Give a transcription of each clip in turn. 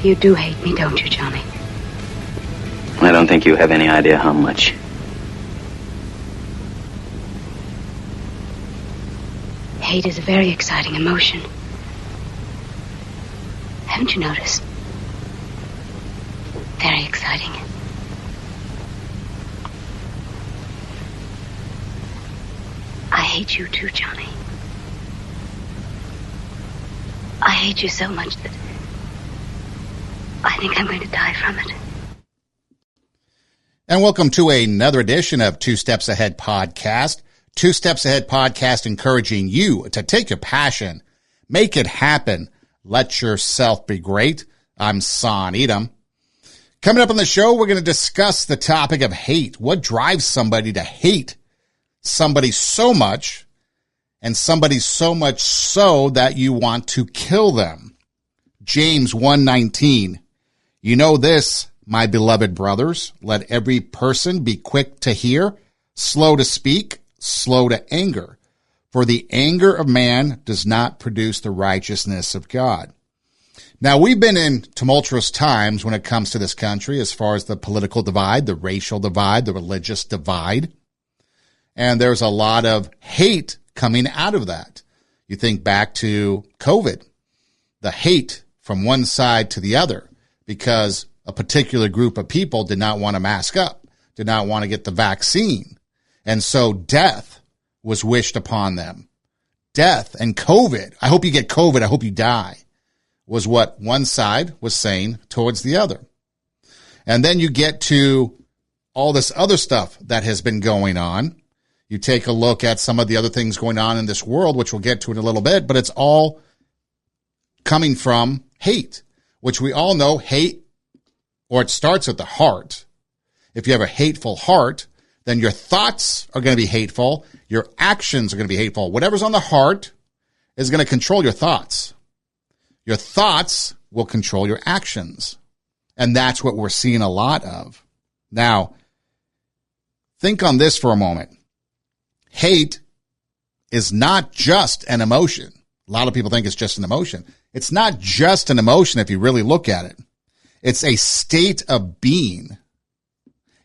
You do hate me, don't you, Johnny? I don't think you have any idea how much. Hate is a very exciting emotion. Haven't you noticed? Very exciting. I hate you too, Johnny. I hate you so much that I think I'm going to die from it. And welcome to another edition of Two Steps Ahead Podcast. Two Steps Ahead Podcast encouraging you to take your passion, make it happen, let yourself be great. I'm Son Edom. Coming up on the show, we're going to discuss the topic of hate. What drives somebody to hate somebody so much, and somebody so much so that you want to kill them? James 1:19. You know this, my beloved brothers, let every person be quick to hear, slow to speak, slow to anger. For the anger of man does not produce the righteousness of God. Now, we've been in tumultuous times when it comes to this country as far as the political divide, the racial divide, the religious divide. And there's a lot of hate coming out of that. You think back to COVID, the hate from one side to the other because a particular group of people did not want to mask up, did not want to get the vaccine. And so death was wished upon them. Death and COVID, I hope you get COVID, I hope you die, was what one side was saying towards the other. And then you get to all this other stuff that has been going on. You take a look at some of the other things going on in this world, which we'll get to in a little bit, but it's all coming from hate, which we all know hate, or it starts at the heart. If you have a hateful heart, then your thoughts are going to be hateful. Your actions are going to be hateful. Whatever's on the heart is going to control your thoughts. Your thoughts will control your actions. And that's what we're seeing a lot of. Now, think on this for a moment. Hate is not just an emotion. A lot of people think it's just an emotion. It's not just an emotion if you really look at it. It's a state of being.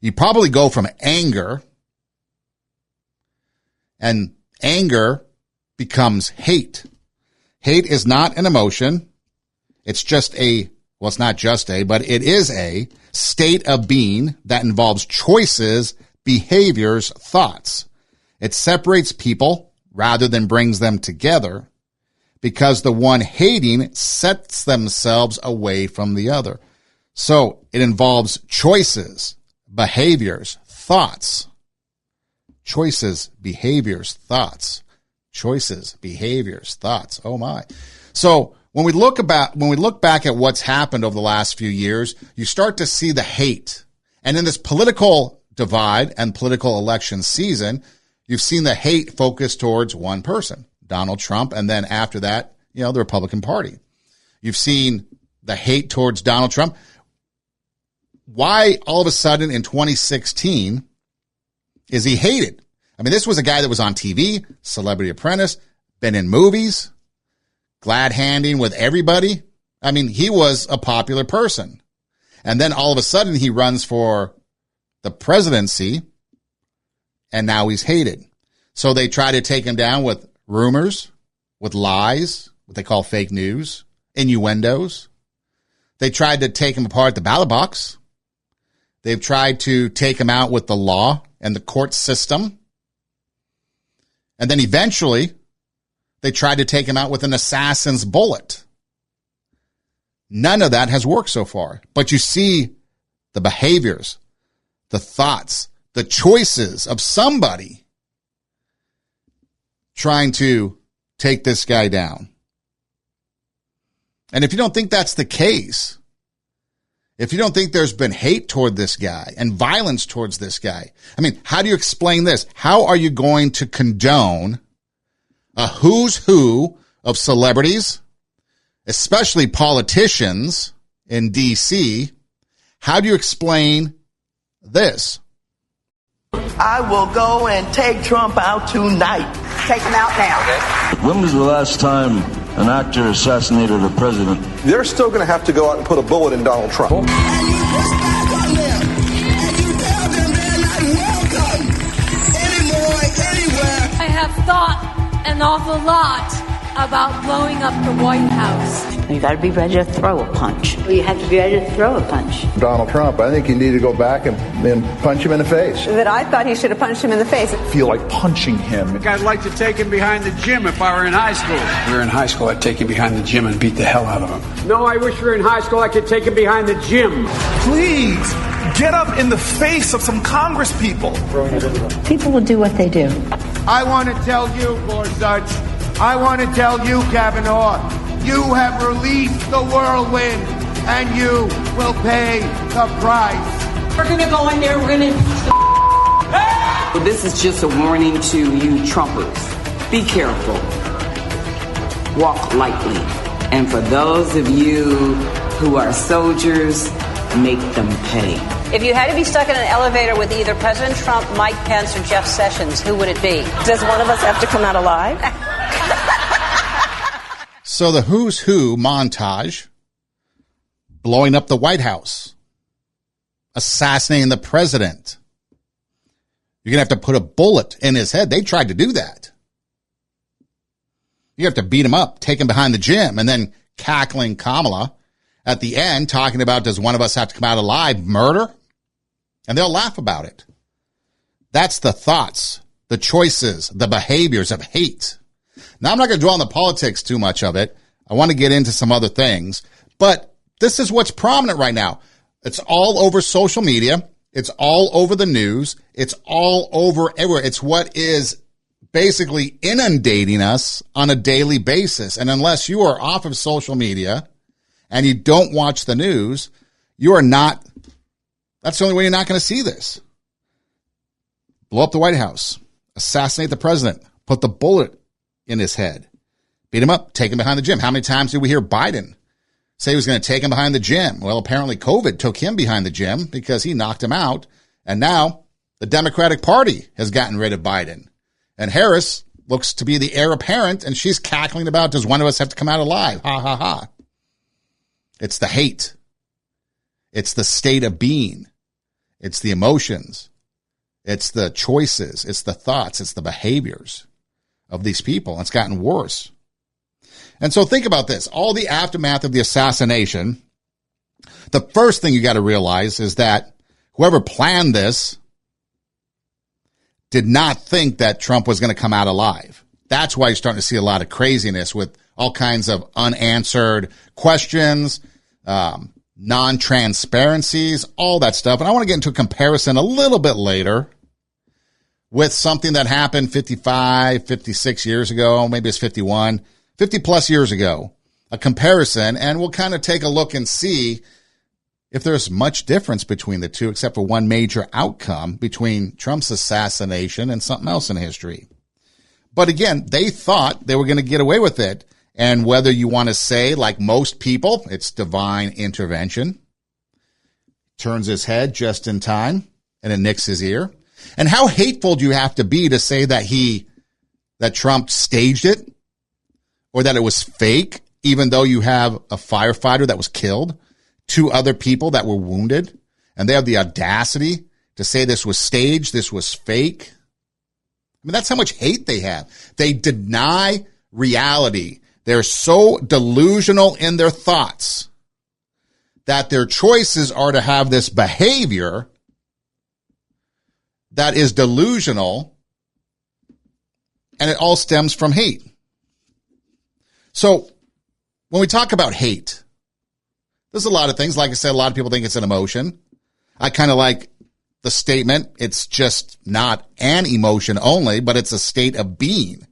You probably go from anger, and anger becomes hate. Hate is not an emotion. It's just it's not just but it is a state of being that involves choices, behaviors, thoughts. It separates people rather than brings them together because the one hating sets themselves away from the other. So it involves choices, behaviors, thoughts. Choices, behaviors, thoughts. Choices, behaviors, thoughts. Oh my. So when we look back at what's happened over the last few years, you start to see the hate. And in this political divide and political election season, you've seen the hate focus towards one person, Donald Trump, and then after that, the Republican Party. You've seen the hate towards Donald Trump. Why all of a sudden in 2016 is he hated? I mean, this was a guy that was on TV, Celebrity Apprentice, been in movies, glad handing with everybody. I mean, he was a popular person. And then all of a sudden he runs for the presidency, and now he's hated. So they try to take him down with rumors, with lies, what they call fake news, innuendos. They tried to take him apart at the ballot box. They've tried to take him out with the law and the court system. And then eventually, they tried to take him out with an assassin's bullet. None of that has worked so far. But you see the behaviors, the thoughts, the choices of somebody trying to take this guy down. And if you don't think that's the case, if you don't think there's been hate toward this guy and violence towards this guy, I mean, how do you explain this? How are you going to condone a who's who of celebrities, especially politicians in D.C.? How do you explain this? I will go and take Trump out tonight. Take him out now. When was the last time an actor assassinated a president. They're still going to have to go out and put a bullet in Donald Trump. And you push back on them, and you tell them they're not welcome anymore, anywhere. I have thought an awful lot about blowing up the White House. You got to be ready to throw a punch. You have to be ready to throw a punch. Donald Trump, I think you need to go back and punch him in the face. That I thought he should have punched him in the face. I feel like punching him. I'd like to take him behind the gym if I were in high school. If we were in high school, I'd take him behind the gym and beat the hell out of him. No, I wish we were in high school, I could take him behind the gym. Please, get up in the face of some Congress people. People will do what they do. I want to tell you, Gorsuch, I want to tell you, Kavanaugh, you have released the whirlwind, and you will pay the price. We're going to go in there, we're going to impeach the This is just a warning to you Trumpers. Be careful. Walk lightly. And for those of you who are soldiers, make them pay. If you had to be stuck in an elevator with either President Trump, Mike Pence, or Jeff Sessions, who would it be? Does one of us have to come out alive? So the who's who montage, blowing up the White House, assassinating the president. You're going to have to put a bullet in his head. They tried to do that. You have to beat him up, take him behind the gym, and then cackling Kamala at the end talking about, does one of us have to come out alive? Murder? And they'll laugh about it. That's the thoughts, the choices, the behaviors of hate. Now, I'm not going to dwell on the politics too much of it. I want to get into some other things. But this is what's prominent right now. It's all over social media. It's all over the news. It's all over everywhere. It's what is basically inundating us on a daily basis. And unless you are off of social media and you don't watch the news, you are not, that's the only way you're not going to see this. Blow up the White House, assassinate the president, put the bullet in his head, beat him up, take him behind the gym. How many times did we hear Biden say he was going to take him behind the gym? Well, apparently COVID took him behind the gym because he knocked him out. And now the Democratic Party has gotten rid of Biden. And Harris looks to be the heir apparent, and she's cackling about, does one of us have to come out alive? Ha, ha, ha. It's the hate. It's the state of being. It's the emotions. It's the choices. It's the thoughts. It's the behaviors of these people. It's gotten worse. And so think about this. All the aftermath of the assassination, the first thing you got to realize is that whoever planned this did not think that Trump was going to come out alive. That's why you're starting to see a lot of craziness with all kinds of unanswered questions, non-transparencies, all that stuff. And I want to get into a comparison a little bit later with something that happened 55, 56 years ago, maybe it's 51, 50 plus years ago, a comparison, and we'll kind of take a look and see if there's much difference between the two, except for one major outcome between Trump's assassination and something else in history. But again, they thought they were going to get away with it. And whether you want to say, like most people, it's divine intervention, turns his head just in time and it nicks his ear. And how hateful do you have to be to say that Trump staged it or that it was fake, even though you have a firefighter that was killed, 2 other people that were wounded, and they have the audacity to say this was staged, this was fake? I mean, that's how much hate they have. They deny reality. They're so delusional in their thoughts that their choices are to have this behavior that is delusional, and it all stems from hate. So when we talk about hate, there's a lot of things. Like I said, a lot of people think it's an emotion. I kind of like the statement, it's just not an emotion only, but it's a state of being.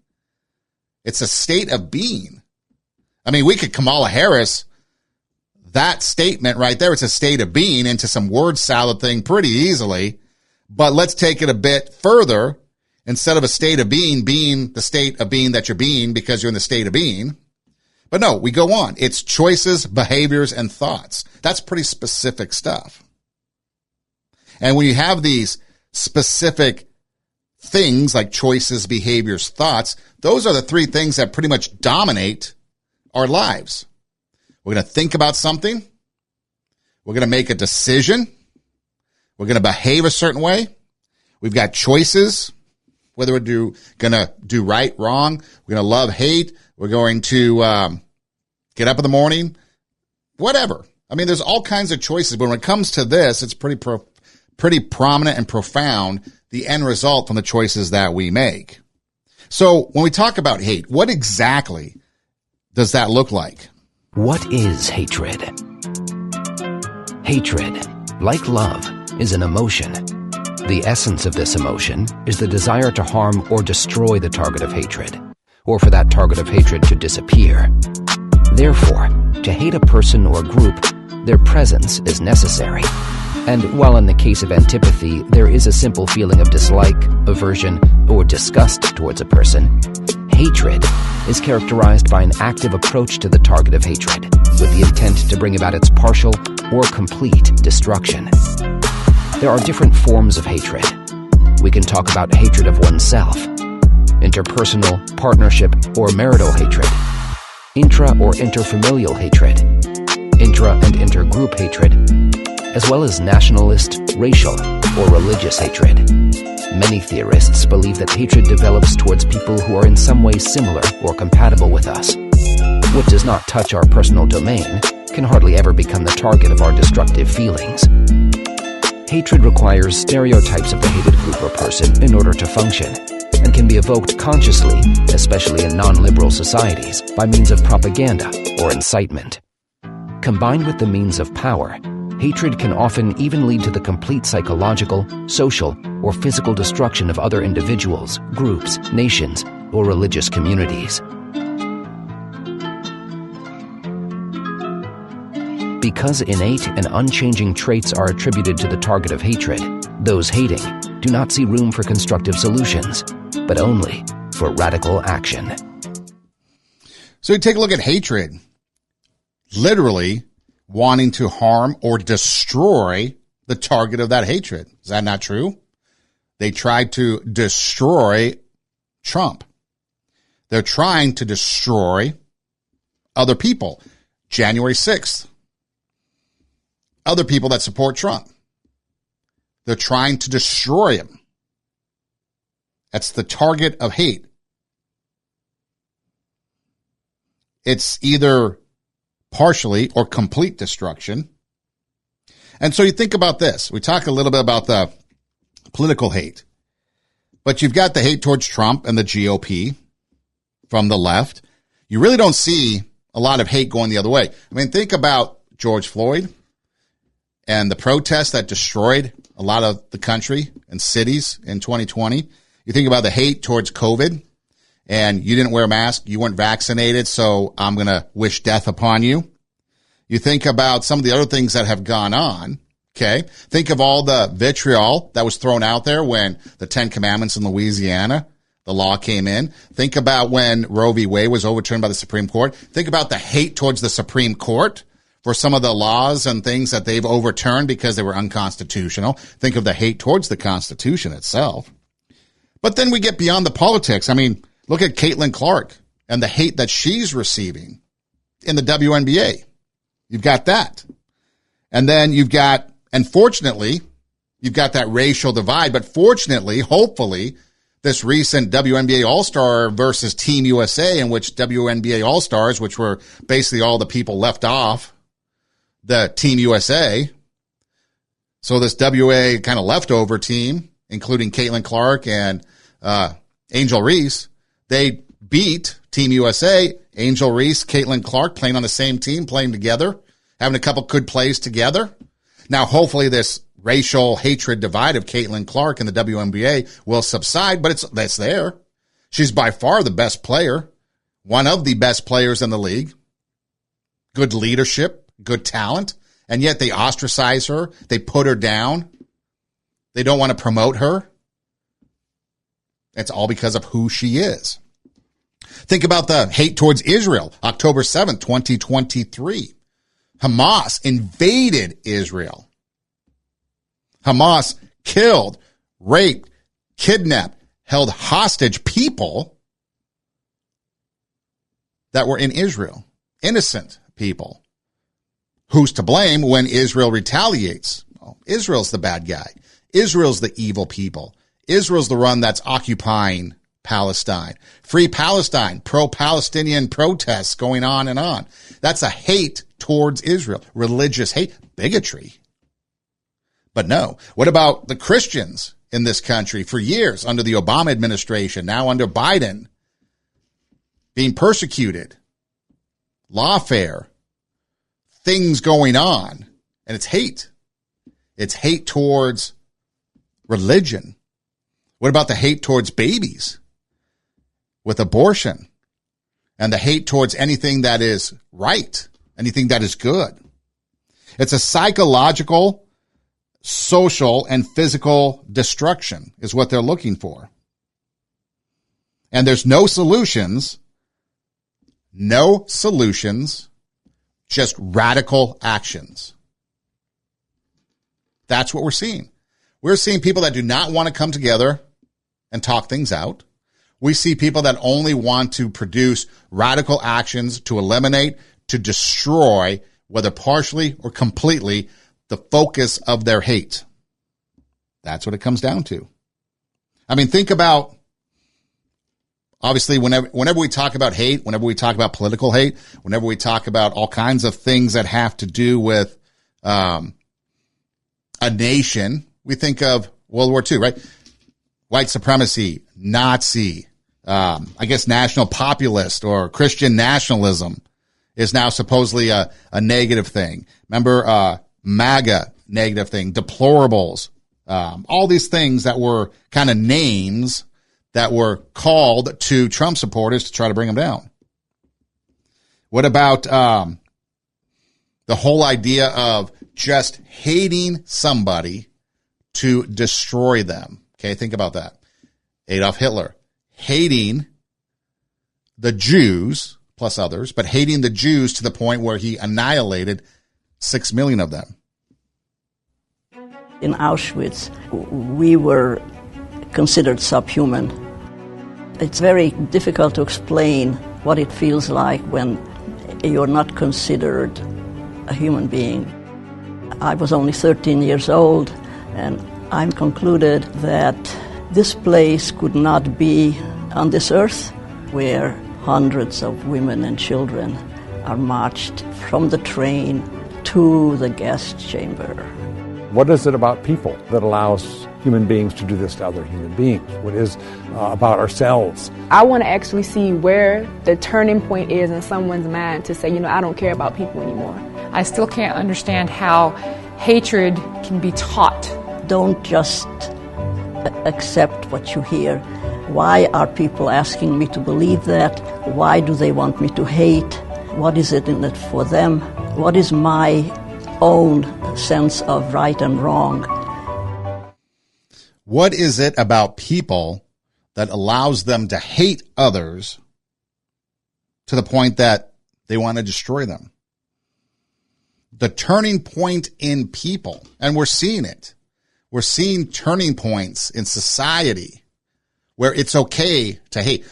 It's a state of being. I mean, we could Kamala Harris that statement right there. It's a state of being into some word salad thing pretty easily. But let's take it a bit further. Instead of a state of being the state of being that you're being because you're in the state of being. But no, we go on. It's choices, behaviors, and thoughts. That's pretty specific stuff. And when you have these specific things like choices, behaviors, thoughts, those are the 3 things that pretty much dominate our lives. We're going to think about something. We're going to make a decision. We're going to behave a certain way. We've got choices, whether we're going to do right, wrong. We're going to love, hate. We're going to get up in the morning, whatever. I mean, there's all kinds of choices. But when it comes to this, it's pretty prominent and profound, the end result from the choices that we make. So when we talk about hate, what exactly does that look like? What is hatred? Hatred, like love, is an emotion. The essence of this emotion is the desire to harm or destroy the target of hatred, or for that target of hatred to disappear. Therefore, to hate a person or group, their presence is necessary. And while in the case of antipathy, there is a simple feeling of dislike, aversion, or disgust towards a person, hatred is characterized by an active approach to the target of hatred, with the intent to bring about its partial or complete destruction. There are different forms of hatred. We can talk about hatred of oneself, interpersonal, partnership, or marital hatred, intra or interfamilial hatred, intra and intergroup hatred, as well as nationalist, racial, or religious hatred. Many theorists believe that hatred develops towards people who are in some way similar or compatible with us. What does not touch our personal domain can hardly ever become the target of our destructive feelings. Hatred requires stereotypes of the hated group or person in order to function, and can be evoked consciously, especially in non-liberal societies, by means of propaganda or incitement. Combined with the means of power, hatred can often even lead to the complete psychological, social, or physical destruction of other individuals, groups, nations, or religious communities. Because innate and unchanging traits are attributed to the target of hatred, those hating do not see room for constructive solutions, but only for radical action. So you take a look at hatred, literally wanting to harm or destroy the target of that hatred. Is that not true? They tried to destroy Trump. They're trying to destroy other people. January 6th. Other people that support Trump. They're trying to destroy him. That's the target of hate. It's either partially or complete destruction. And so you think about this. We talk a little bit about the political hate, but you've got the hate towards Trump and the GOP from the left. You really don't see a lot of hate going the other way. I mean, think about George Floyd and the protests that destroyed a lot of the country and cities in 2020. You think about the hate towards COVID, and you didn't wear a mask, you weren't vaccinated, so I'm going to wish death upon you. You think about some of the other things that have gone on, okay? Think of all the vitriol that was thrown out there when the 10 Commandments in Louisiana, the law came in. Think about when Roe v. Wade was overturned by the Supreme Court. Think about the hate towards the Supreme Court for some of the laws and things that they've overturned because they were unconstitutional. Think of the hate towards the Constitution itself. But then we get beyond the politics. I mean, look at Caitlin Clark and the hate that she's receiving in the WNBA. You've got that. And then you've got, and fortunately, you've got that racial divide. But fortunately, hopefully, this recent WNBA All-Star versus Team USA, in which WNBA All-Stars, which were basically all the people left off the Team USA. So this WA kind of leftover team, including Caitlin Clark and Angel Reese, they beat Team USA. Angel Reese, Caitlin Clark playing on the same team, playing together, having a couple good plays together. Now, hopefully this racial hatred divide of Caitlin Clark in the WNBA will subside, but that's there. She's by far the best player, one of the best players in the league. Good leadership, good talent, and yet they ostracize her. They put her down. They don't want to promote her. It's all because of who she is. Think about the hate towards Israel, October 7th, 2023. Hamas invaded Israel. Hamas killed, raped, kidnapped, held hostage people that were in Israel. innocent people. Who's to blame when Israel retaliates? Well, Israel's the bad guy. Israel's the evil people. Israel's the one that's occupying Palestine. Free Palestine, pro-Palestinian protests going on and on. That's a hate towards Israel. Religious hate, bigotry. But no, what about the Christians in this country for years under the Obama administration, now under Biden, being persecuted, lawfare, things going on, and it's hate. It's hate towards religion. What about the hate towards babies with abortion and the hate towards anything that is right, anything that is good? It's a psychological, social, and physical destruction is what they're looking for. And there's no solutions, just radical actions. That's what we're seeing. We're seeing people that do not want to come together and talk things out. We see people that only want to produce radical actions to eliminate, to destroy, whether partially or completely, the focus of their hate. That's what it comes down to. I mean, think about, obviously, whenever we talk about hate, whenever we talk about political hate, whenever we talk about all kinds of things that have to do with a nation, we think of World War II, right? White supremacy, Nazi, I guess national populist or Christian nationalism is now supposedly a negative thing. Remember, MAGA, negative thing, deplorables, all these things that were kind of names that were called to Trump supporters to try to bring him down. What about the whole idea of just hating somebody to destroy them? Okay, think about that. Adolf Hitler hating the Jews, plus others, but hating the Jews to the point where he annihilated 6 million of them. In Auschwitz, we were considered subhuman. It's very difficult to explain what it feels like when you're not considered a human being. I was only 13 years old, and I concluded that this place could not be on this earth where hundreds of women and children are marched from the train to the gas chamber. What is it about people that allows human beings to do this to other human beings? What is about ourselves? I want to actually see where the turning point is in someone's mind to say, I don't care about people anymore. I still can't understand how hatred can be taught. Don't just accept what you hear. Why are people asking me to believe that? Why do they want me to hate? What is it in it for them? What is my own sense of right and wrong? What is it about people that allows them to hate others to the point that they want to destroy them? The turning point in people, and we're seeing it. We're seeing turning points in society where it's okay to hate.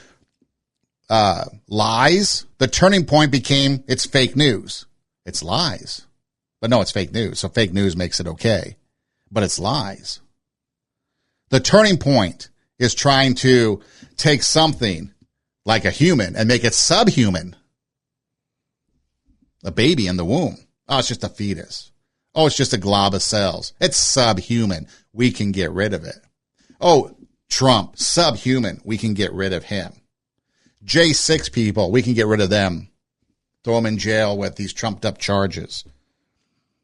Lies, the turning point became it's fake news. It's lies. But no, it's fake news. So fake news makes it okay. But it's lies. The turning point is trying to take something like a human and make it subhuman. A baby in the womb. Oh, it's just a fetus. Oh, it's just a glob of cells. It's subhuman. We can get rid of it. Oh, Trump, subhuman. We can get rid of him. J6 people, we can get rid of them. Throw them in jail with these trumped up charges.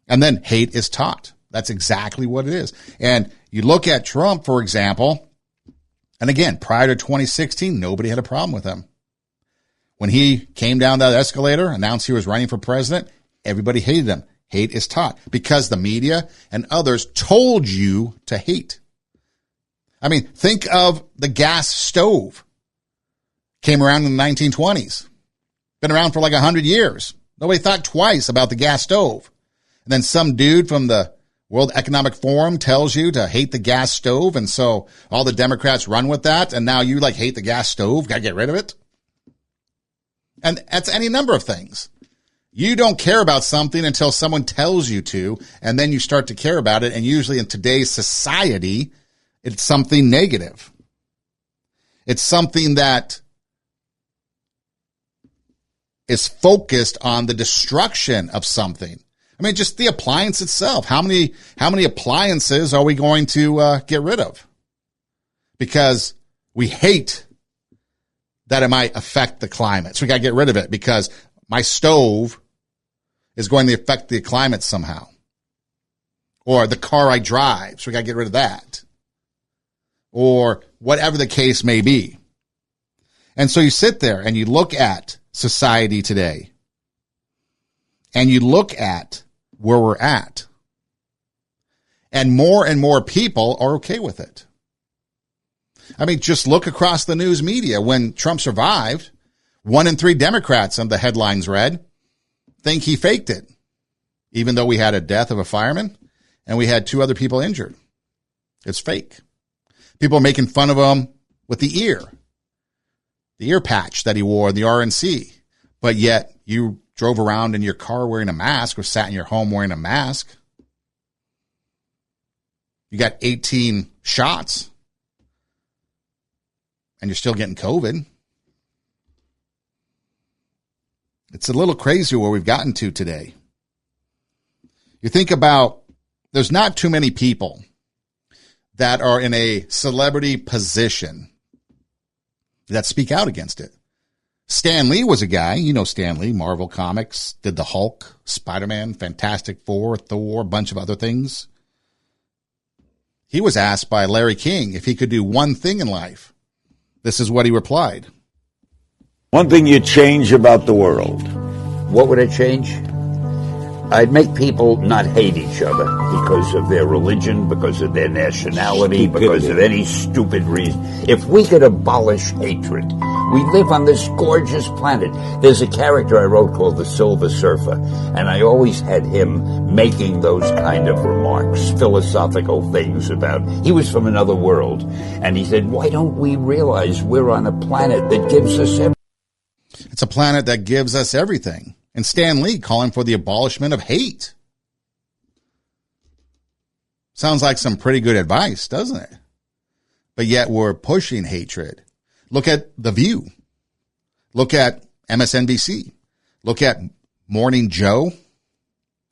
And then hate is taught. That's exactly what it is. And you look at Trump, for example, and again, prior to 2016, nobody had a problem with him. When he came down that escalator, announced he was running for president, everybody hated him. Hate is taught because the media and others told you to hate. I mean, think of the gas stove. Came around in the 1920s. Been around for like 100 years. Nobody thought twice about the gas stove. And then some dude from the World Economic Forum tells you to hate the gas stove. And so all the Democrats run with that. And now you hate the gas stove. Got to get rid of it. And that's any number of things. You don't care about something until someone tells you to, and then you start to care about it. And usually in today's society, it's something negative. It's something that is focused on the destruction of something. I mean, just the appliance itself. How many appliances are we going to get rid of? Because we hate that it might affect the climate. So we got to get rid of it because my stove is going to affect the climate somehow. Or the car I drive. So we got to get rid of that. Or whatever the case may be. And so you sit there and you look at society today. And you look at where we're at. And more people are okay with it. I mean, just look across the news media. When Trump survived, 1 in 3 Democrats, on the headlines read, think he faked it. Even though we had a death of a fireman and we had 2 other people injured. It's fake. People are making fun of him with the ear patch that he wore in the RNC. But yet you drove around in your car wearing a mask or sat in your home wearing a mask. You got 18 shots and you're still getting COVID. It's a little crazy where we've gotten to today. You think about, there's not too many people that are in a celebrity position that speak out against it. Stan Lee was a guy, you know Stan Lee, Marvel Comics, did the Hulk, Spider-Man, Fantastic Four, Thor, a bunch of other things. He was asked by Larry King if he could do one thing in life. This is what he replied. One thing you'd change about the world. What would I change? I'd make people not hate each other because of their religion, because of their nationality, because of any stupid reason. If we could abolish hatred, we live on this gorgeous planet. There's a character I wrote called the Silver Surfer, and I always had him making those kind of remarks, philosophical things about, he was from another world, and he said, why don't we realize we're on a planet that gives us everything? It's a planet that gives us everything. And Stan Lee calling for the abolishment of hate. Sounds like some pretty good advice, doesn't it? But yet we're pushing hatred. Look at The View. Look at MSNBC. Look at Morning Joe.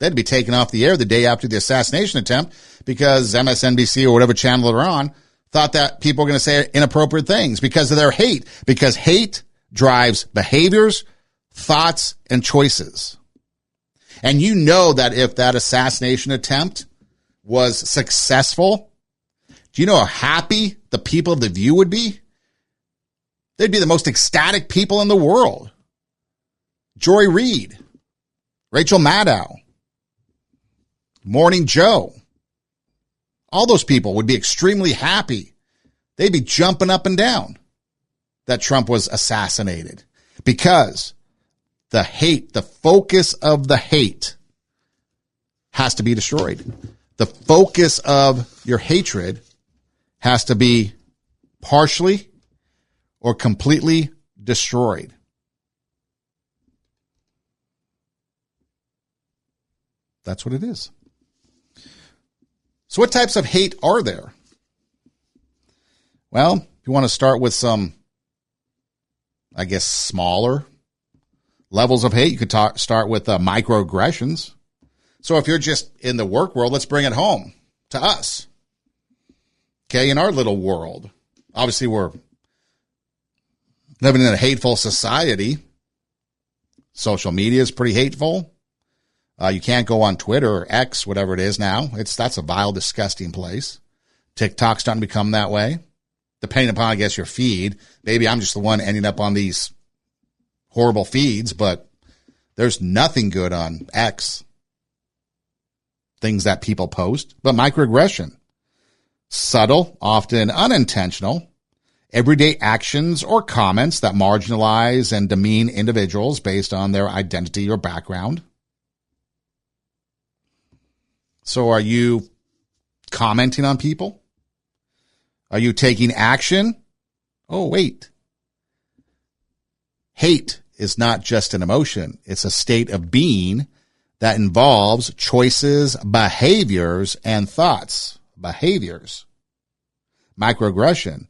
They'd be taken off the air the day after the assassination attempt because MSNBC or whatever channel they're on thought that people were going to say inappropriate things because of their hate. Because hate drives behaviors, thoughts, and choices. And you know that if that assassination attempt was successful, do you know how happy the people of The View would be? They'd be the most ecstatic people in the world. Joy Reid, Rachel Maddow, Morning Joe. All those people would be extremely happy. They'd be jumping up and down that Trump was assassinated because the hate, the focus of the hate has to be destroyed. The focus of your hatred has to be partially or completely destroyed. That's what it is. So what types of hate are there? Well, if you want to start with some, I guess, smaller levels of hate, you could start with microaggressions. So if you're just in the work world, let's bring it home to us. Okay, in our little world. Obviously, we're living in a hateful society. Social media is pretty hateful. You can't go on Twitter or X, whatever it is now. That's a vile, disgusting place. TikTok's starting to become that way. Depending upon, I guess, your feed. Maybe I'm just the one ending up on these horrible feeds, but there's nothing good on X. Things that people post. But microaggression. Subtle, often unintentional, everyday actions or comments that marginalize and demean individuals based on their identity or background. So are you commenting on people? Are you taking action? Oh, wait. Hate is not just an emotion. It's a state of being that involves choices, behaviors, and thoughts. Behaviors. Microaggression.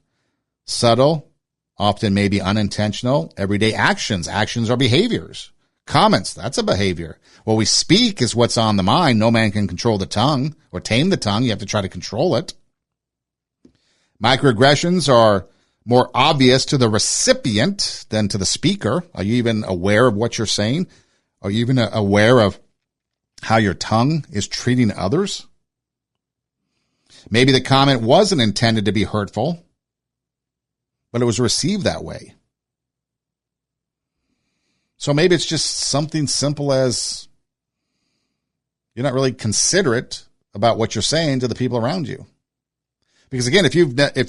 Subtle, often maybe unintentional, everyday actions. Actions are behaviors. Comments, that's a behavior. What we speak is what's on the mind. No man can control the tongue or tame the tongue. You have to try to control it. Microaggressions are more obvious to the recipient than to the speaker. Are you even aware of what you're saying? Are you even aware of how your tongue is treating others? Maybe the comment wasn't intended to be hurtful, but it was received that way. So maybe it's just something simple as you're not really considerate about what you're saying to the people around you. Because again, if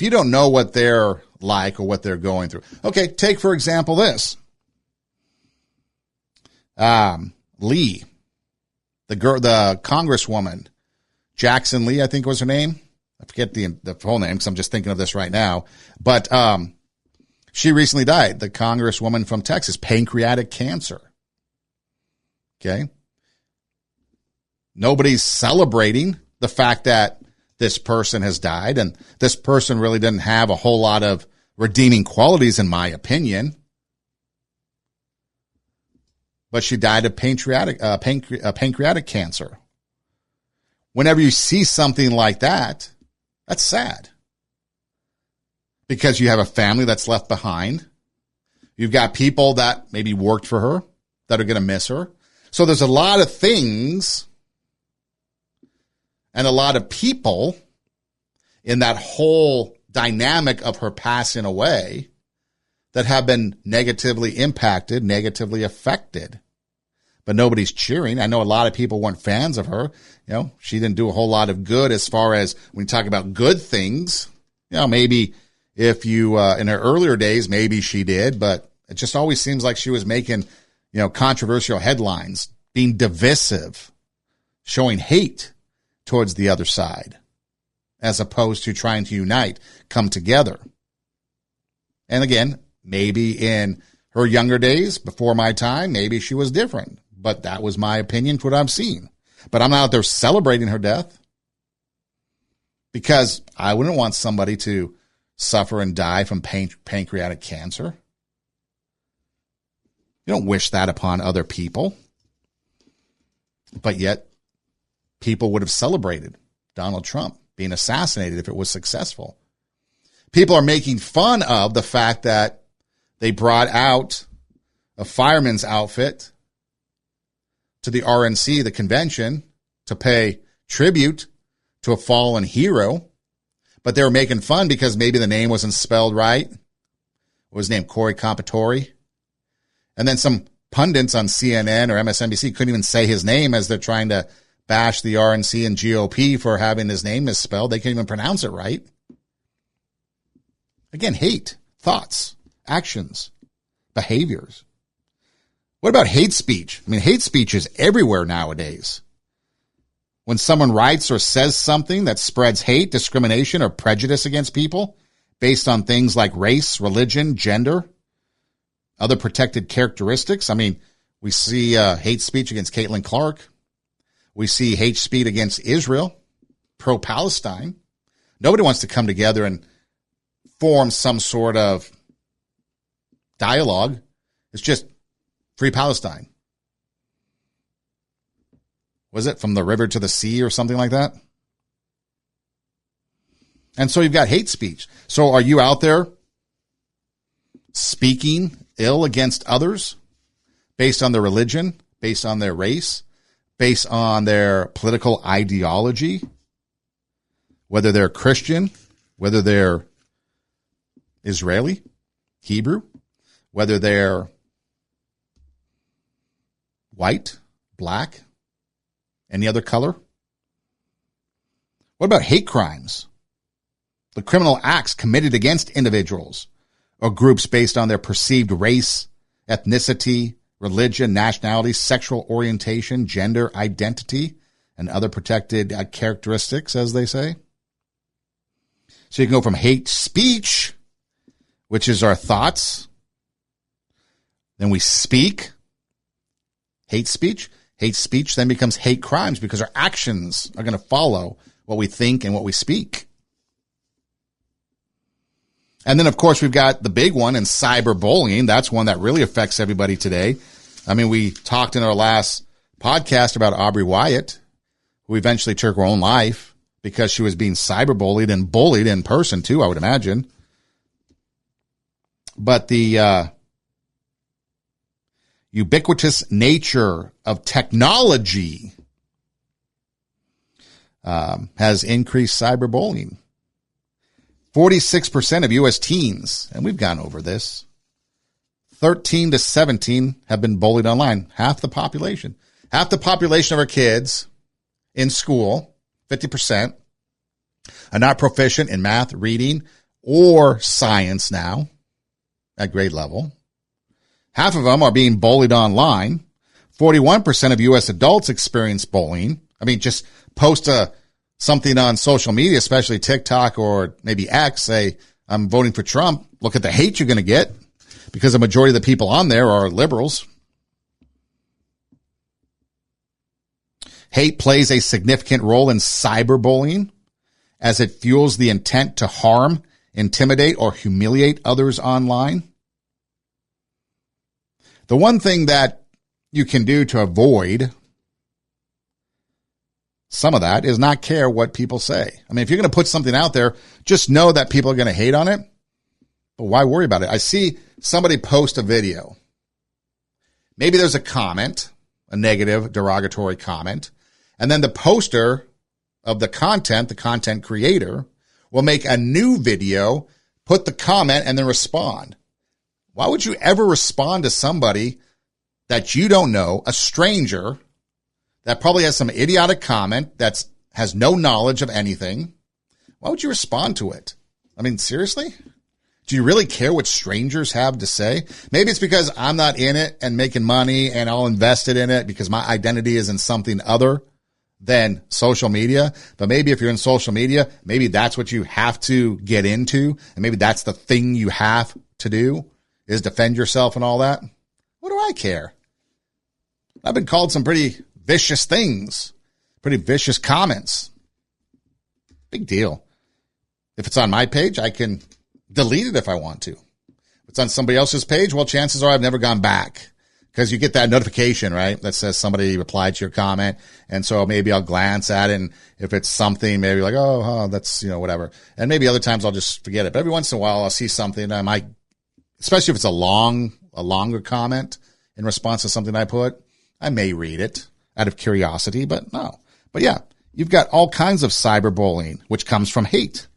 you don't know what they're like or what they're going through. Okay, take for example this. Lee, the congresswoman, Jackson Lee, I think was her name. I forget the full name because I'm just thinking of this right now. But she recently died, the congresswoman from Texas, pancreatic cancer. Okay. Nobody's celebrating the fact that this person has died, and this person really didn't have a whole lot of redeeming qualities, in my opinion. But she died of pancreatic cancer. Whenever you see something like that, that's sad. Because you have a family that's left behind. You've got people that maybe worked for her that are going to miss her. So there's a lot of things and a lot of people in that whole dynamic of her passing away that have been negatively impacted, negatively affected. But nobody's cheering. I know a lot of people weren't fans of her. You know, she didn't do a whole lot of good as far as when you talk about good things. You know, maybe if you, in her earlier days, maybe she did, but it just always seems like she was making, controversial headlines, being divisive, showing hate towards the other side, as opposed to trying to unite, come together. And again, maybe in her younger days, before my time, maybe she was different. But that was my opinion for what I've seen. But I'm not out there celebrating her death, because I wouldn't want somebody to suffer and die from pancreatic cancer. You don't wish that upon other people. But yet, people would have celebrated Donald Trump being assassinated if it was successful. People are making fun of the fact that they brought out a fireman's outfit to the RNC, the convention, to pay tribute to a fallen hero. But they were making fun because maybe the name wasn't spelled right. What was his name? Corey Compatore. And then some pundits on CNN or MSNBC couldn't even say his name as they're trying to bash the RNC and GOP for having his name misspelled. They can't even pronounce it right. Again, hate, thoughts, actions, behaviors. What about hate speech? I mean, hate speech is everywhere nowadays. When someone writes or says something that spreads hate, discrimination, or prejudice against people based on things like race, religion, gender, other protected characteristics. I mean, we see hate speech against Caitlin Clark. We see hate speech against Israel, pro-Palestine. Nobody wants to come together and form some sort of dialogue. It's just free Palestine. Was it from the river to the sea or something like that? And so you've got hate speech. So are you out there speaking ill against others based on their religion, based on their race, based on their political ideology, whether they're Christian, whether they're Israeli, Hebrew, whether they're white, black, any other color? What about hate crimes? The criminal acts committed against individuals or groups based on their perceived race, ethnicity, religion, nationality, sexual orientation, gender identity, and other protected characteristics, as they say. So you can go from hate speech, which is our thoughts. then we speak hate speech. Hate speech then becomes hate crimes because our actions are going to follow what we think and what we speak. And then, of course, we've got the big one in cyberbullying. That's one that really affects everybody today. I mean, we talked in our last podcast about Aubrey Wyatt, who eventually took her own life because she was being cyberbullied and bullied in person too, I would imagine. But the ubiquitous nature of technology has increased cyberbullying. 46% of U.S. teens, and we've gone over this, 13 to 17 have been bullied online. Half the population. Half the population of our kids in school, 50%, are not proficient in math, reading, or science now at grade level. Half of them are being bullied online. 41% of U.S. adults experience bullying. I mean, just post something on social media, especially TikTok or maybe X, say, I'm voting for Trump. Look at the hate you're going to get because the majority of the people on there are liberals. Hate plays a significant role in cyberbullying as it fuels the intent to harm, intimidate, or humiliate others online. The one thing that you can do to avoid some of that is not care what people say. I mean, if you're going to put something out there, just know that people are going to hate on it. But why worry about it? I see somebody post a video. Maybe there's a comment, a negative, derogatory comment, and then the poster of the content creator, will make a new video, put the comment, and then respond. Why would you ever respond to somebody that you don't know, a stranger, that probably has some idiotic comment that has no knowledge of anything? Why would you respond to it? I mean, seriously? Do you really care what strangers have to say? Maybe it's because I'm not in it and making money and I'll invest it in it because my identity is in something other than social media. But maybe if you're in social media, maybe that's what you have to get into. And maybe that's the thing you have to do is defend yourself and all that. What do I care? I've been called some pretty vicious things, pretty vicious comments. Big deal. If it's on my page, I can delete it if I want to. If it's on somebody else's page, well, chances are I've never gone back because you get that notification, right, that says somebody replied to your comment. And so maybe I'll glance at it. And if it's something, maybe like, oh, that's, whatever. And maybe other times I'll just forget it. But every once in a while I'll see something. I might, especially if it's a longer comment in response to something I put, I may read it out of curiosity, but no. But yeah, you've got all kinds of cyberbullying, which comes from hate.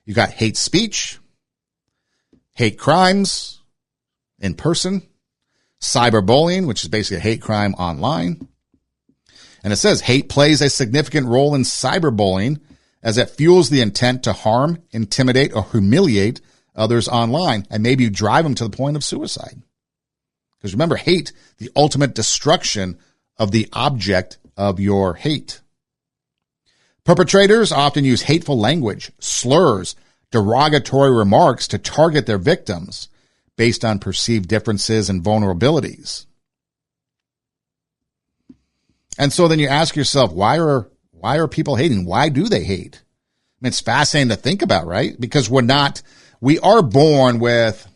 You've got hate speech, hate crimes in person, cyberbullying, which is basically a hate crime online. And it says hate plays a significant role in cyberbullying as it fuels the intent to harm, intimidate, or humiliate others online, and maybe you drive them to the point of suicide. Because remember, hate, the ultimate destruction of the object of your hate. Perpetrators often use hateful language, slurs, derogatory remarks to target their victims based on perceived differences and vulnerabilities. And so then you ask yourself, why are people hating? Why do they hate? I mean, it's fascinating to think about, right? Because we are born with,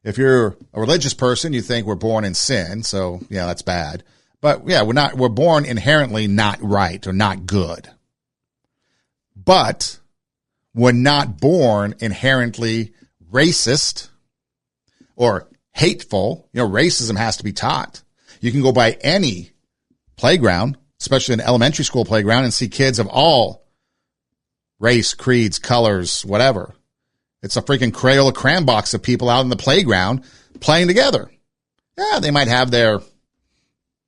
if you're a religious person, you think we're born in sin. So yeah, that's bad. But yeah, we're born inherently not right or not good. But we're not born inherently racist or hateful. Racism has to be taught. You can go by any playground, especially an elementary school playground, and see kids of all race, creeds, colors, whatever. It's a freaking Crayola crayon box of people out in the playground playing together. Yeah, they might have their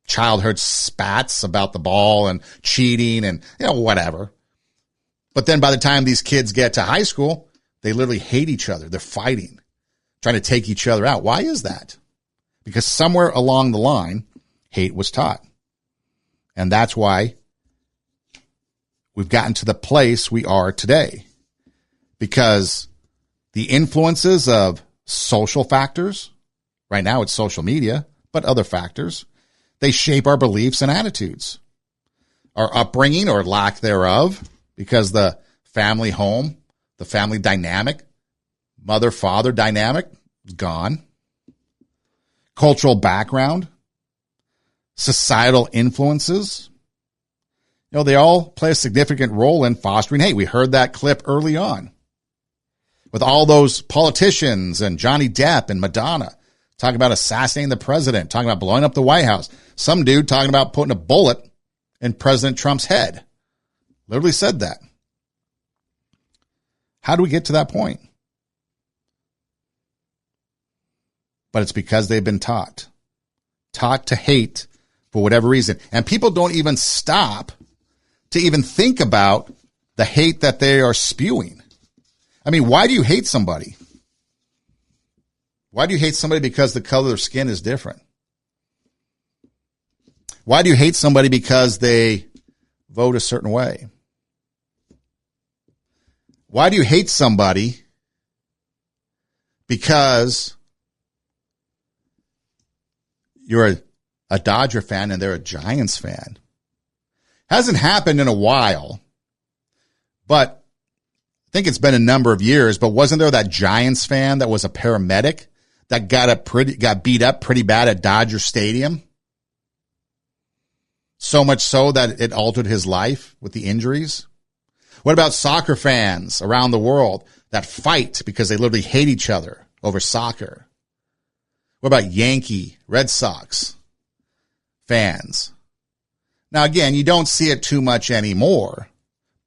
childhood spats about the ball and cheating and, whatever. But then by the time these kids get to high school, they literally hate each other. They're fighting, trying to take each other out. Why is that? Because somewhere along the line, hate was taught. And that's why we've gotten to the place we are today. Because the influences of social factors, Right now it's social media, but other factors. They shape our beliefs and attitudes, our upbringing or lack thereof, because the family home, the family dynamic, mother-father dynamic is gone. Cultural background, societal influences, they all play a significant role in fostering hate. We heard that clip early on with all those politicians and Johnny Depp and Madonna talking about assassinating the president, talking about blowing up the White House. Some dude talking about putting a bullet in President Trump's head. Literally said that. How do we get to that point? But it's because they've been taught to hate for whatever reason. And people don't even stop to even think about the hate that they are spewing. I mean, why do you hate somebody? Why do you hate somebody because the color of their skin is different? Why do you hate somebody because they vote a certain way? Why do you hate somebody because you're a Dodger fan and they're a Giants fan? Hasn't happened in a while, but I think it's been a number of years. But wasn't there that Giants fan that was a paramedic that got beat up pretty bad at Dodger Stadium? So much so that it altered his life with the injuries. What about soccer fans around the world that fight because they literally hate each other over soccer? What about Yankee, Red Sox fans? Now, again, you don't see it too much anymore.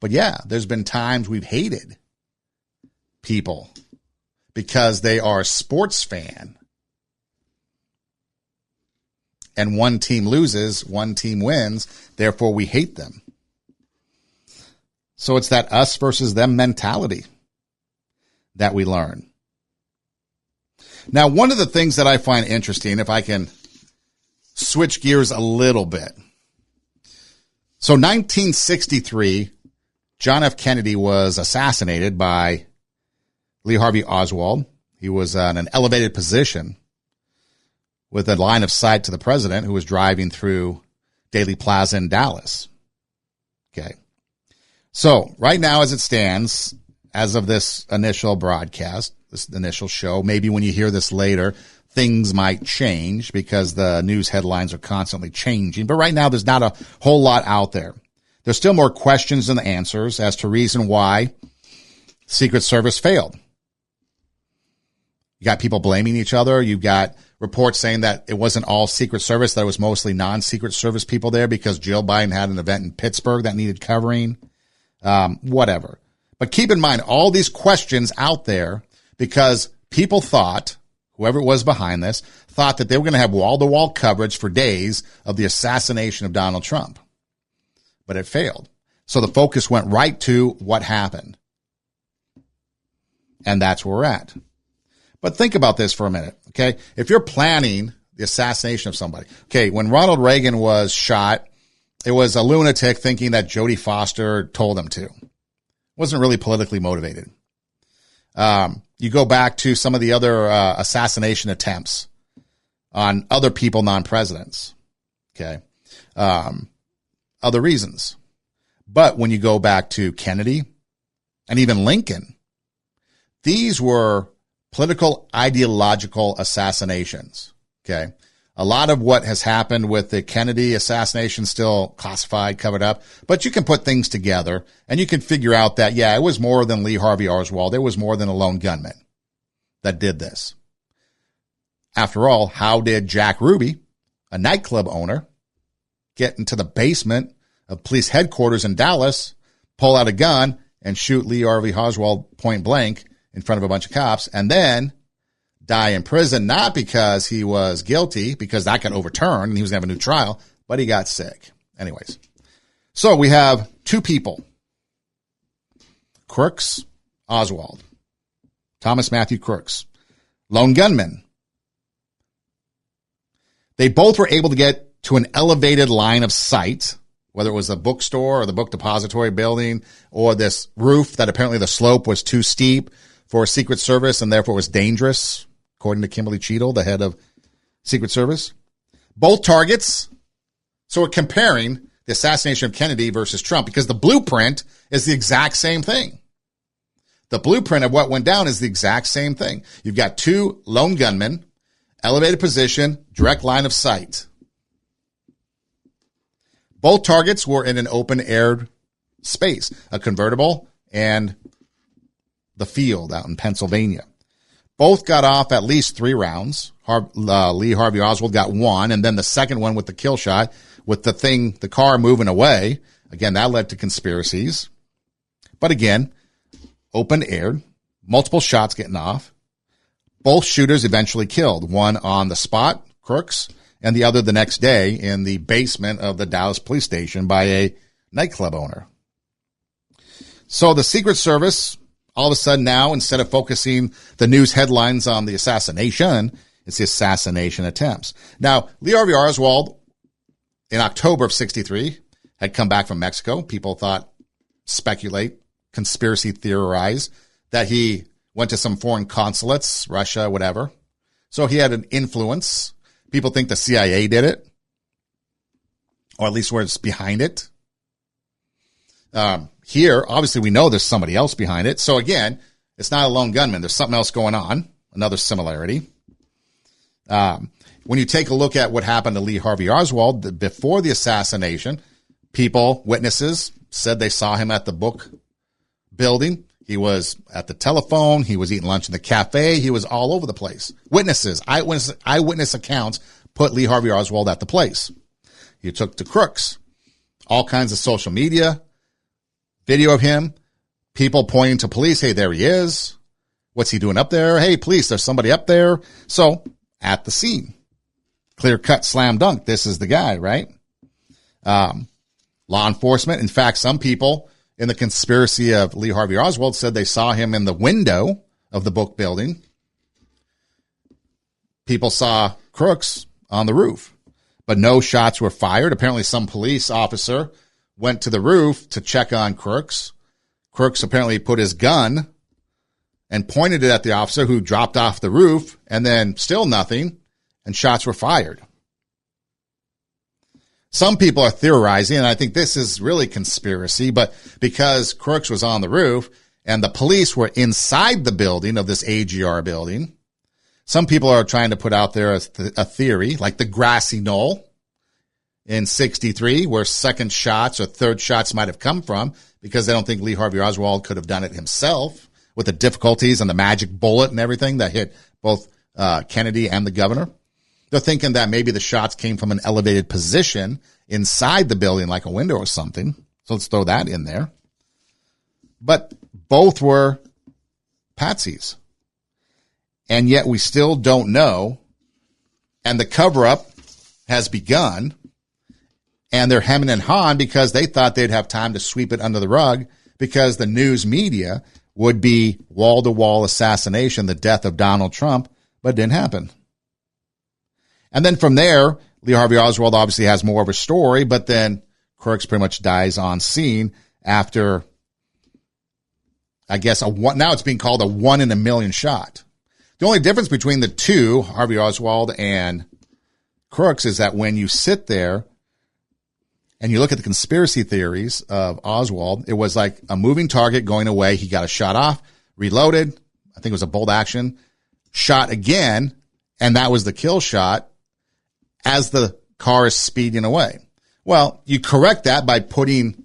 But yeah, there's been times we've hated people because they are a sports fan. And one team loses, one team wins, therefore we hate them. So it's that us versus them mentality that we learn. Now, one of the things that I find interesting, if I can switch gears a little bit. So 1963, John F. Kennedy was assassinated by Lee Harvey Oswald. He was in an elevated position with a line of sight to the president who was driving through Dealey Plaza in Dallas. Okay. So right now as it stands, as of this initial broadcast, this initial show, maybe when you hear this later, things might change because the news headlines are constantly changing. But right now there's not a whole lot out there. There's still more questions than answers as to reason why Secret Service failed. You got people blaming each other. You've got reports saying that it wasn't all Secret Service, that it was mostly non-Secret Service people there because Jill Biden had an event in Pittsburgh that needed covering. Whatever. But keep in mind all these questions out there because people thought, whoever it was behind this, thought that they were going to have wall-to-wall coverage for days of the assassination of Donald Trump. But it failed. So the focus went right to what happened. And that's where we're at. But think about this for a minute, okay? If you're planning the assassination of somebody, okay, when Ronald Reagan was shot, it was a lunatic thinking that Jodie Foster told him to. Wasn't really politically motivated. You go back to some of the other assassination attempts on other people, non-presidents, okay? Other reasons. But when you go back to Kennedy and even Lincoln, these were political ideological assassinations, okay? A lot of what has happened with the Kennedy assassination still classified, covered up, but you can put things together and you can figure out that, yeah, it was more than Lee Harvey Oswald. It was more than a lone gunman that did this. After all, how did Jack Ruby, a nightclub owner, get into the basement of police headquarters in Dallas, pull out a gun, and shoot Lee Harvey Oswald point blank in front of a bunch of cops, and then die in prison, not because he was guilty, because that got overturned and he was going to have a new trial, but he got sick. Anyways, so we have two people, Crooks, Oswald, Thomas Matthew Crooks, lone gunman. They both were able to get to an elevated line of sight, whether it was the bookstore or the book depository building or this roof that apparently the slope was too steep for Secret Service and therefore was dangerous, according to Kimberly Cheadle, the head of Secret Service. Both targets. So we're comparing the assassination of Kennedy versus Trump because the blueprint is the exact same thing. The blueprint of what went down is the exact same thing. You've got two lone gunmen, elevated position, direct line of sight. Both targets were in an open-air space, a convertible and the field out in Pennsylvania. Both got off at least 3 rounds. Lee Harvey Oswald got 1, and then the second one with the kill shot with the car moving away. Again, that led to conspiracies. But again, open air, multiple shots getting off. Both shooters eventually killed, one on the spot, Crooks, and the other the next day in the basement of the Dallas police station by a nightclub owner. So the Secret Service, all of a sudden now, instead of focusing the news headlines on the assassination, it's the assassination attempts. Now, Lee Harvey Oswald, in October of 1963, had come back from Mexico. People thought, speculate, conspiracy theorize, that he went to some foreign consulates, Russia, whatever. So he had an influence. People think the CIA did it, or at least was behind it. Here, obviously, we know there's somebody else behind it. So again, it's not a lone gunman. There's something else going on. Another similarity. When you take a look at what happened to Lee Harvey Oswald before the assassination, witnesses said they saw him at the book building. He was at the telephone. He was eating lunch in the cafe. He was all over the place. Witnesses, eyewitness accounts put Lee Harvey Oswald at the place. He took to Crooks. All kinds of social media, video of him, people pointing to police. Hey, there he is. What's he doing up there? Hey, police, there's somebody up there. So at the scene, clear cut, slam dunk. This is the guy, right? Law enforcement. In fact, some people in the conspiracy of Lee Harvey Oswald said they saw him in the window of the book building. People saw Crooks on the roof, but no shots were fired. Apparently some police officer went to the roof to check on Crooks. Crooks apparently put his gun and pointed it at the officer, who dropped off the roof, and then still nothing, and shots were fired. Some people are theorizing, and I think this is really conspiracy, but because Crooks was on the roof and the police were inside the building of this AGR building, some people are trying to put out there a theory, like the grassy knoll in 1963, where second shots or third shots might have come from, because they don't think Lee Harvey Oswald could have done it himself with the difficulties and the magic bullet and everything that hit both Kennedy and the governor. They're thinking that maybe the shots came from an elevated position inside the building, like a window or something. So let's throw that in there. But both were patsies. And yet we still don't know. And the cover-up has begun. And they're hemming and hawing because they thought they'd have time to sweep it under the rug, because the news media would be wall-to-wall assassination, the death of Donald Trump, but it didn't happen. And then from there, Lee Harvey Oswald obviously has more of a story, but then Crooks pretty much dies on scene after, I guess, now it's being called a 1 in a million shot. The only difference between the two, Harvey Oswald and Crooks, is that when you sit there and you look at the conspiracy theories of Oswald, it was like a moving target going away. He got a shot off, reloaded. I think it was a bolt action, shot again, and that was the kill shot as the car is speeding away. Well, you correct that by putting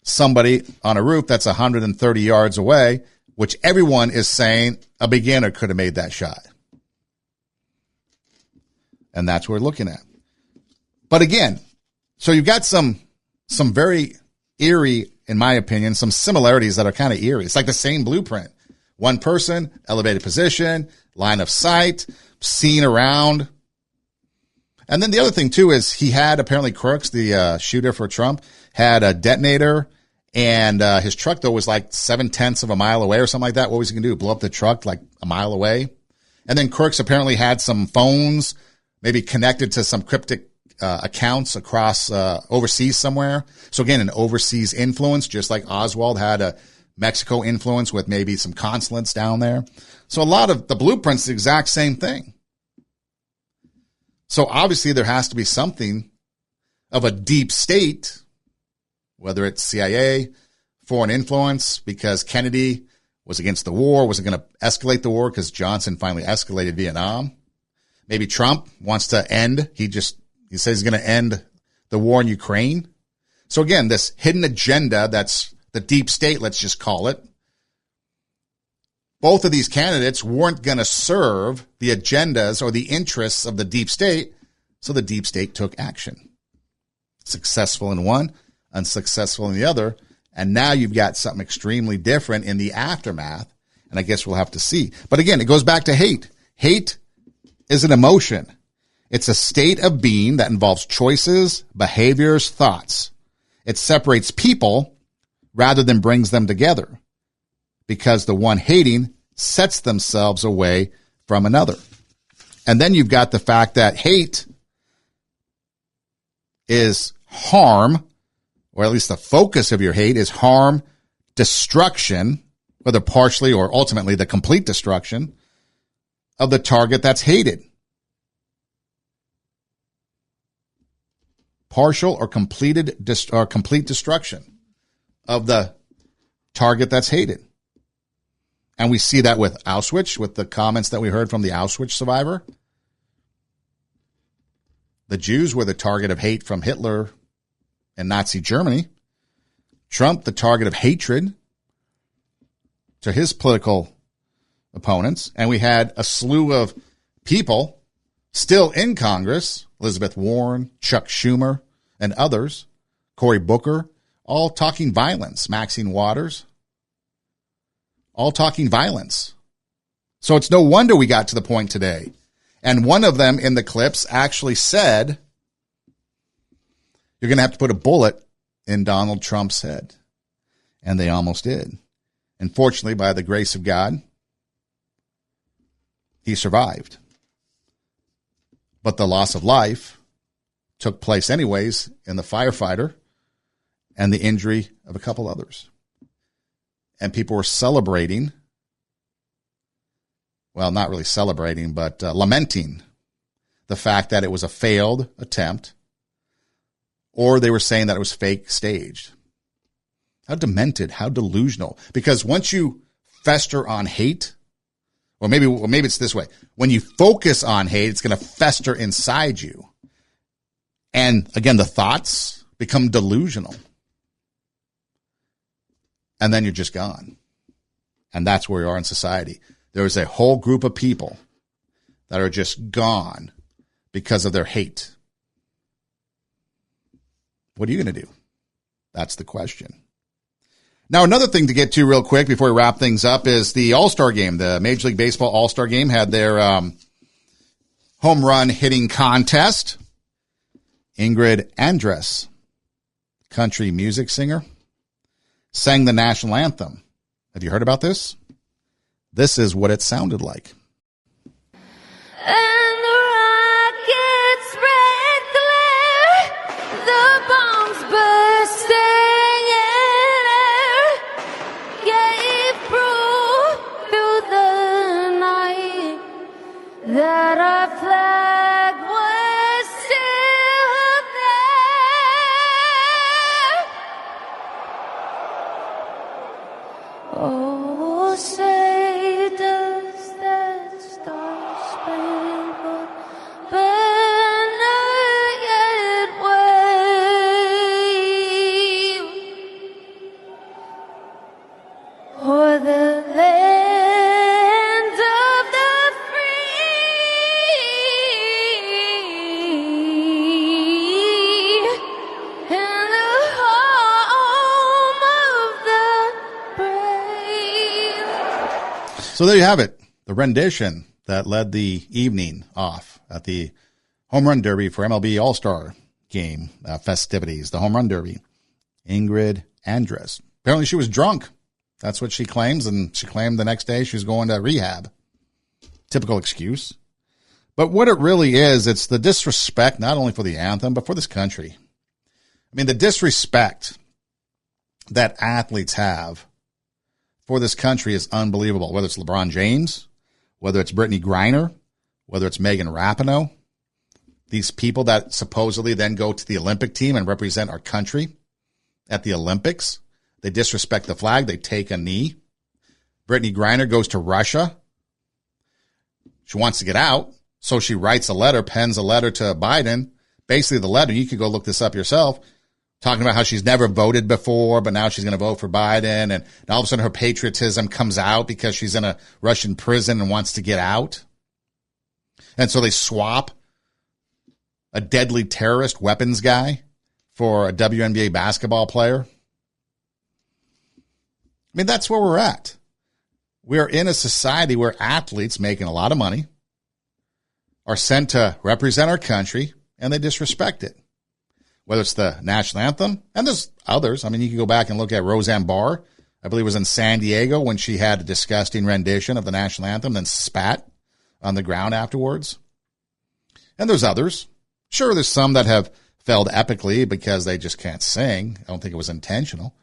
somebody on a roof that's 130 yards away, which everyone is saying a beginner could have made that shot. And that's what we're looking at. But again, so you've got some very eerie, in my opinion, some similarities that are kind of eerie. It's like the same blueprint. One person, elevated position, line of sight, seen around. And then the other thing, too, is he had, apparently Crooks, the shooter for Trump, had a detonator, and his truck, though, was like 0.7 of a mile away or something like that. What was he going to do, blow up the truck like a mile away? And then Crooks apparently had some phones, maybe connected to some cryptic accounts across overseas somewhere. So again, an overseas influence, just like Oswald had a Mexico influence with maybe some consulates down there. So a lot of the blueprint's the exact same thing. So obviously there has to be something of a deep state, whether it's CIA, foreign influence, because Kennedy was against the war, wasn't going to escalate the war because Johnson finally escalated Vietnam. Maybe Trump wants to end. He says he's going to end the war in Ukraine. So again, this hidden agenda, that's the deep state, let's just call it. Both of these candidates weren't going to serve the agendas or the interests of the deep state, so the deep state took action. Successful in one, unsuccessful in the other, and now you've got something extremely different in the aftermath, and I guess we'll have to see. But again, it goes back to hate. Hate is an emotion. It's a state of being that involves choices, behaviors, thoughts. It separates people rather than brings them together, because the one hating sets themselves away from another. And then you've got the fact that hate is harm, or at least the focus of your hate is harm, destruction, whether partially or ultimately the complete destruction of the target that's hated. Partial or complete destruction of the target that's hated. And we see that with Auschwitz, with the comments that we heard from the Auschwitz survivor. The Jews were the target of hate from Hitler and Nazi Germany. Trump, the target of hatred to his political opponents. And we had a slew of people still in Congress, Elizabeth Warren, Chuck Schumer, and others, Cory Booker, all talking violence, Maxine Waters, all talking violence. So it's no wonder we got to the point today. And one of them in the clips actually said, you're going to have to put a bullet in Donald Trump's head. And they almost did. And fortunately, by the grace of God, he survived. But the loss of life took place anyways in the firefighter and the injury of a couple others. And people were celebrating, well, not really celebrating, but lamenting the fact that it was a failed attempt, or they were saying that it was fake staged. How demented, how delusional. Because once you fester on hate, or maybe it's this way. When you focus on hate, it's going to fester inside you. And again, the thoughts become delusional. And then you're just gone. And that's where we are in society. There is a whole group of people that are just gone because of their hate. What are you going to do? That's the question. Now, another thing to get to real quick before we wrap things up is the All-Star Game. The Major League Baseball All-Star Game had their home run hitting contest. Ingrid Andress, country music singer, sang the national anthem. Have you heard about this? This is what it sounded like. And the rockets red glare, the bombs bursting in air, gave proof through the night that our flag was still there. Oh, say does that star-spangled banner yet wave o'er the land of the free and the home of the brave? So there you have it, the rendition that led the evening off at the Home Run Derby for MLB All-Star Game festivities, the Home Run Derby. Ingrid Andress. Apparently she was drunk. That's what she claims, and she claimed the next day she was going to rehab. Typical excuse. But what it really is, it's the disrespect, not only for the anthem, but for this country. I mean, the disrespect that athletes have for this country is unbelievable, whether it's LeBron James, whether it's Brittany Griner, whether it's Megan Rapinoe, These people that supposedly then go to the Olympic team and represent our country at the Olympics, they disrespect the flag. They take a knee. Brittany Griner goes to Russia. She wants to get out, so she writes a letter, pens a letter to Biden. Basically, the letter, you could go look this up yourself, talking about how she's never voted before, but now she's going to vote for Biden. And all of a sudden her patriotism comes out because she's in a Russian prison and wants to get out. And so they swap a deadly terrorist weapons guy for a WNBA basketball player. I mean, that's where we're at. We're in a society where athletes making a lot of money are sent to represent our country, and they disrespect it. Whether it's the national anthem, and there's others. I mean, you can go back and look at Roseanne Barr. I believe it was in San Diego when she had a disgusting rendition of the national anthem, then spat on the ground afterwards. And there's others. Sure, there's some that have failed epically because they just can't sing. I don't think it was intentional.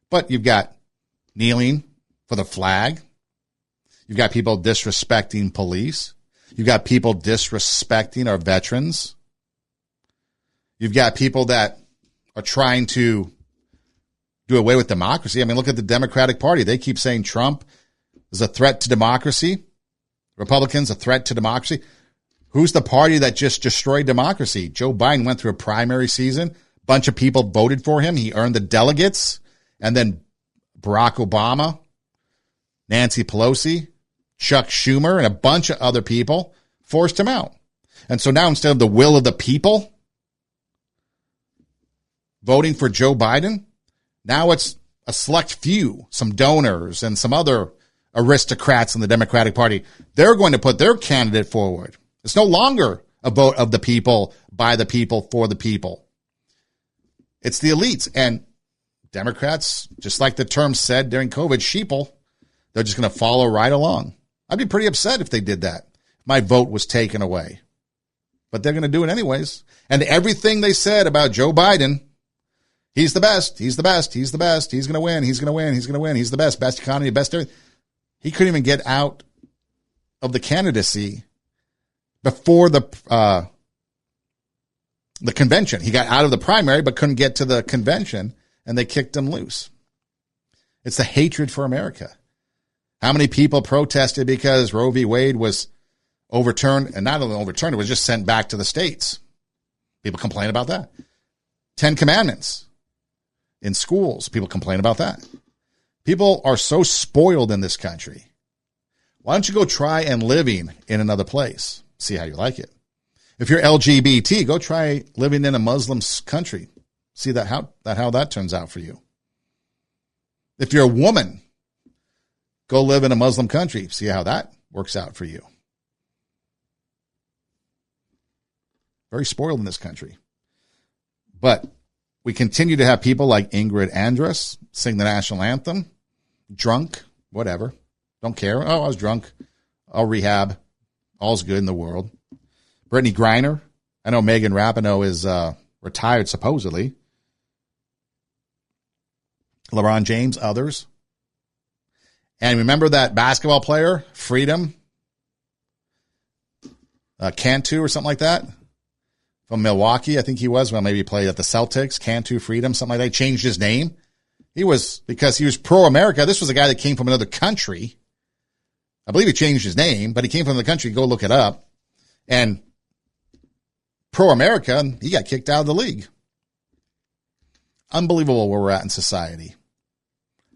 But you've got kneeling for the flag. You've got people disrespecting police. You've got people disrespecting our veterans. You've got people that are trying to do away with democracy. I mean, look at the Democratic Party. They keep saying Trump is a threat to democracy. Republicans, a threat to democracy. Who's the party that just destroyed democracy? Joe Biden went through a primary season. A bunch of people voted for him. He earned the delegates. And then Barack Obama, Nancy Pelosi, Chuck Schumer, and a bunch of other people forced him out. And so now instead of the will of the people voting for Joe Biden, now it's a select few, some donors and some other aristocrats in the Democratic Party. They're going to put their candidate forward. It's no longer a vote of the people, by the people, for the people. It's the elites. And Democrats, just like the term said during COVID, sheeple, they're just going to follow right along. I'd be pretty upset if they did that. If my vote was taken away. But they're going to do it anyways. And everything they said about Joe Biden, he's the best, he's the best, he's the best, he's going to win, he's going to win, he's going to win, he's the best economy, best everything. He couldn't even get out of the candidacy before the convention. He got out of the primary but couldn't get to the convention, and they kicked him loose. It's the hatred for America. How many people protested because Roe v. Wade was overturned, and not only overturned, it was just sent back to the states. People complain about that. 10 Commandments in schools, people complain about that. People are so spoiled in this country. Why don't you go try and living in another place? See how you like it. If you're LGBT, go try living in a Muslim country. See how that turns out for you. If you're a woman, go live in a Muslim country. See how that works out for you. Very spoiled in this country. But we continue to have people like Ingrid Andress sing the national anthem, drunk, whatever. Don't care. Oh, I was drunk. I'll rehab. All's good in the world. Brittany Griner. I know Megan Rapinoe is retired, supposedly. LeBron James, others. And remember that basketball player, Freedom Cantu or something like that? From Milwaukee, I think he was. Well, maybe he played at the Celtics. Cantu Freedom, something like that. He changed his name. Because he was pro-America. This was a guy that came from another country. I believe he changed his name, but he came from the country. Go look it up. And pro-America, he got kicked out of the league. Unbelievable where we're at in society.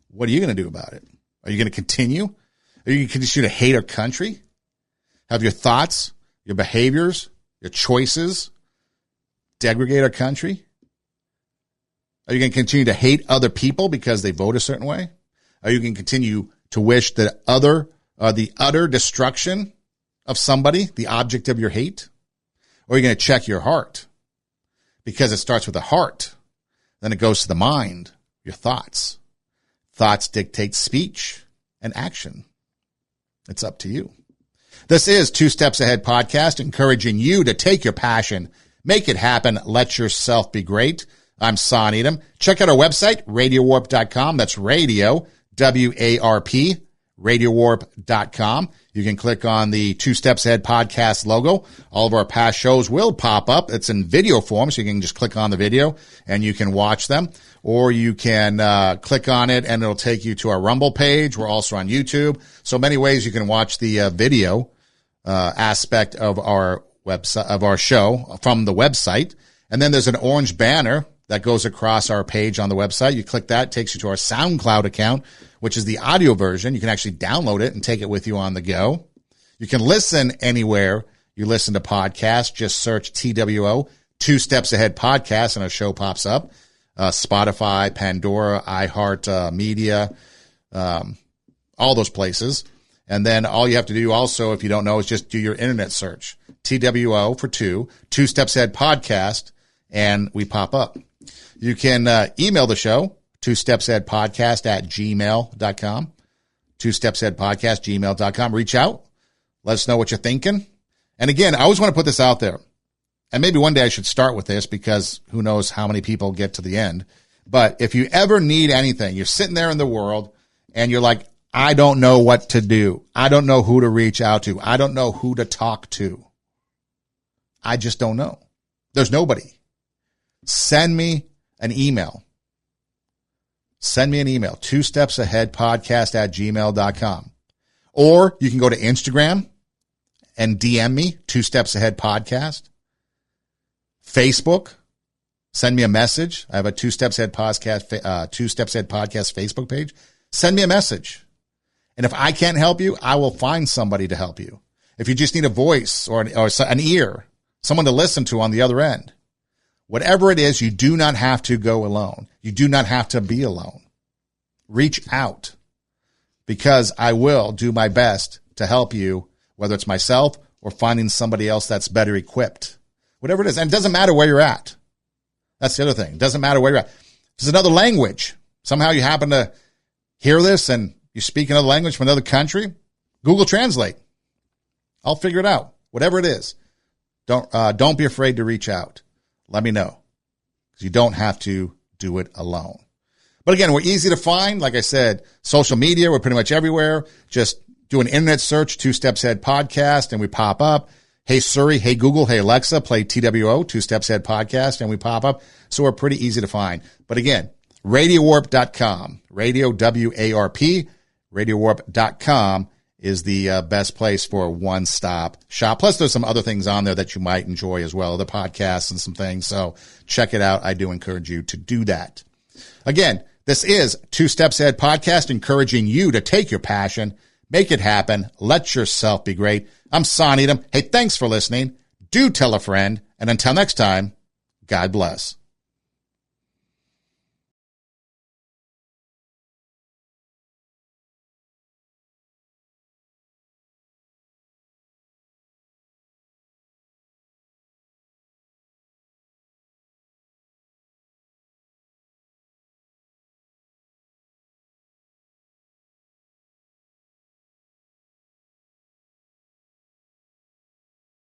What are you going to do about it? Are you going to continue? Are you going to continue to hate our country? Have your thoughts, your behaviors, your choices degrade our country? Are you going to continue to hate other people because they vote a certain way? Are you going to continue to wish that the utter destruction of somebody, the object of your hate? Or are you going to check your heart? Because it starts with the heart. Then it goes to the mind, your thoughts. Thoughts dictate speech and action. It's up to you. This is Two Steps Ahead podcast, encouraging you to take your passion, make it happen, let yourself be great. I'm Son Edom. Check out our website, radiowarp.com. That's radio, W-A-R-P, radiowarp.com. You can click on the Two Steps Ahead podcast logo. All of our past shows will pop up. It's in video form, so you can just click on the video and you can watch them. Or you can click on it and it'll take you to our Rumble page. We're also on YouTube. So many ways you can watch the video aspect of our website, of our show from the website. And then there's an orange banner that goes across our page on the website. You click that, it takes you to our SoundCloud account, which is the audio version. You can actually download it and take it with you on the go. You can listen anywhere you listen to podcasts. Just search TWO, Two Steps Ahead Podcast, and our show pops up. Spotify, Pandora, iHeart Media, all those places. And then all you have to do also, if you don't know, is just do your internet search. TWO for Two Steps Ahead Podcast, and we pop up. You can email the show, twostepsaheadpodcast@gmail.com. twostepsaheadpodcast@gmail.com. Reach out. Let us know what you're thinking. And again, I always want to put this out there. And maybe one day I should start with this because who knows how many people get to the end. But if you ever need anything, you're sitting there in the world and you're like, I don't know what to do. I don't know who to reach out to. I don't know who to talk to. I just don't know. There's nobody. Send me an email. Send me an email, twostepsaheadpodcast@gmail.com. Or you can go to Instagram and DM me, Two Steps Ahead Podcast. Facebook, send me a message. I have a Two Steps Ahead Podcast, Two Steps Ahead Podcast Facebook page. Send me a message. And if I can't help you, I will find somebody to help you. If you just need a voice or an ear, someone to listen to on the other end, whatever it is, you do not have to go alone. You do not have to be alone. Reach out because I will do my best to help you, whether it's myself or finding somebody else that's better equipped. Whatever it is. And it doesn't matter where you're at. That's the other thing. It doesn't matter where you're at. If it's another language. Somehow you happen to hear this and you speak another language from another country. Google Translate. I'll figure it out. Whatever it is. Don't be afraid to reach out. Let me know. Because you don't have to do it alone. But again, we're easy to find. Like I said, social media, we're pretty much everywhere. Just do an internet search, Two Steps Ahead Podcast, and we pop up. Hey Siri, hey Google, hey Alexa, play TWO, Two Steps Ahead Podcast, and we pop up. So we're pretty easy to find. But again, radiowarp.com, radio, W-A-R-P, radiowarp.com is the best place for a one-stop shop. Plus, there's some other things on there that you might enjoy as well, other podcasts and some things. So check it out. I do encourage you to do that. Again, this is Two Steps Ahead Podcast, encouraging you to take your passion, make it happen, let yourself be great. I'm Son Edom. Hey, thanks for listening. Do tell a friend. And until next time, God bless.